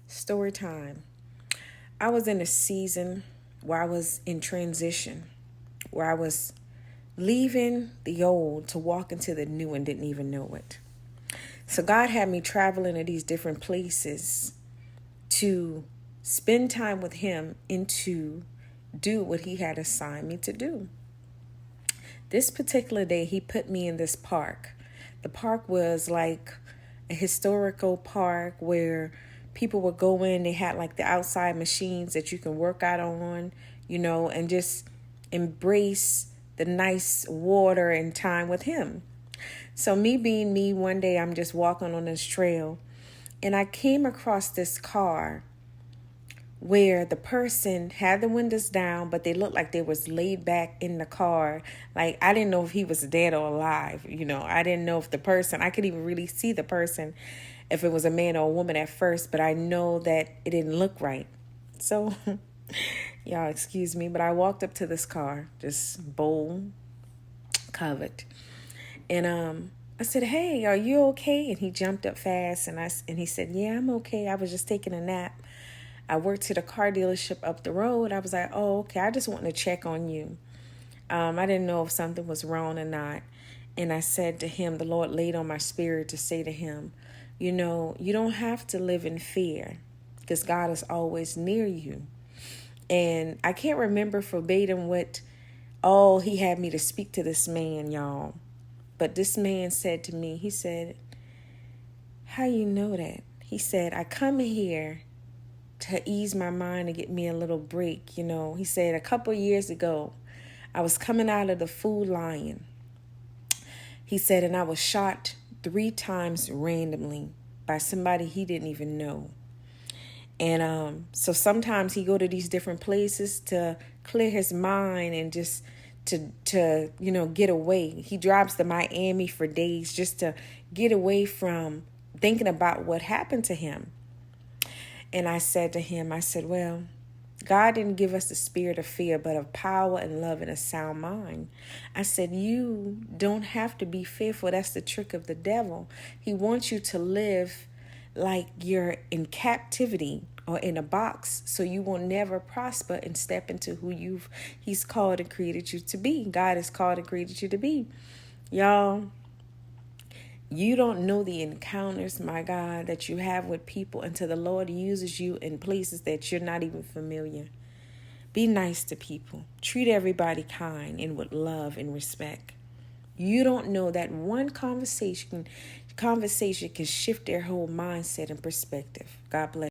Story time. I was in a season where I was in transition, where I was leaving the old to walk into the new and didn't even know it. So God had me traveling to these different places to spend time with Him and to do what He had assigned me to do. This particular day, He put me in this park. The park was like a historical park where people would go in. They had like the outside machines that you can work out on, and just embrace the nice water and time with Him. So me being me, one day I'm just walking on this trail and I came across this car where the person had the windows down, but they looked like they was laid back in the car. Like, I didn't know if he was dead or alive. I didn't know if I could even really see the person, if it was a man or a woman at first, but I know that it didn't look right. So, y'all excuse me, but I walked up to this car, just bowl covered. And I said, "Hey, are you okay?" And he jumped up fast and he said, "Yeah, I'm okay. I was just taking a nap. I worked at a car dealership up the road." I was like, "Oh, okay. I just wanted to check on you." I didn't know if something was wrong or not. And I said to him, the Lord laid on my spirit to say to him, you don't have to live in fear because God is always near you. And I can't remember verbatim what all he had me to speak to this man, y'all. But this man said to me, he said, "How you know that?" He said, "I come here to ease my mind and get me a little break." He said a couple of years ago, I was coming out of the Food Lion. He said, and I was shot 3 times randomly by somebody he didn't even know. And so sometimes he go to these different places to clear his mind and just to get away. He drives to Miami for days just to get away from thinking about what happened to him. And I said to him, I said, "Well, God didn't give us the spirit of fear, but of power and love and a sound mind." I said, "You don't have to be fearful. That's the trick of the devil. He wants you to live like you're in captivity or in a box, so you will never prosper and step into who He's called and created you to be. God has called and created you to be." Y'all, you don't know the encounters, my God, that you have with people until the Lord uses you in places that you're not even familiar. Be nice to people. Treat everybody kind and with love and respect. You don't know that one conversation can shift their whole mindset and perspective. God bless.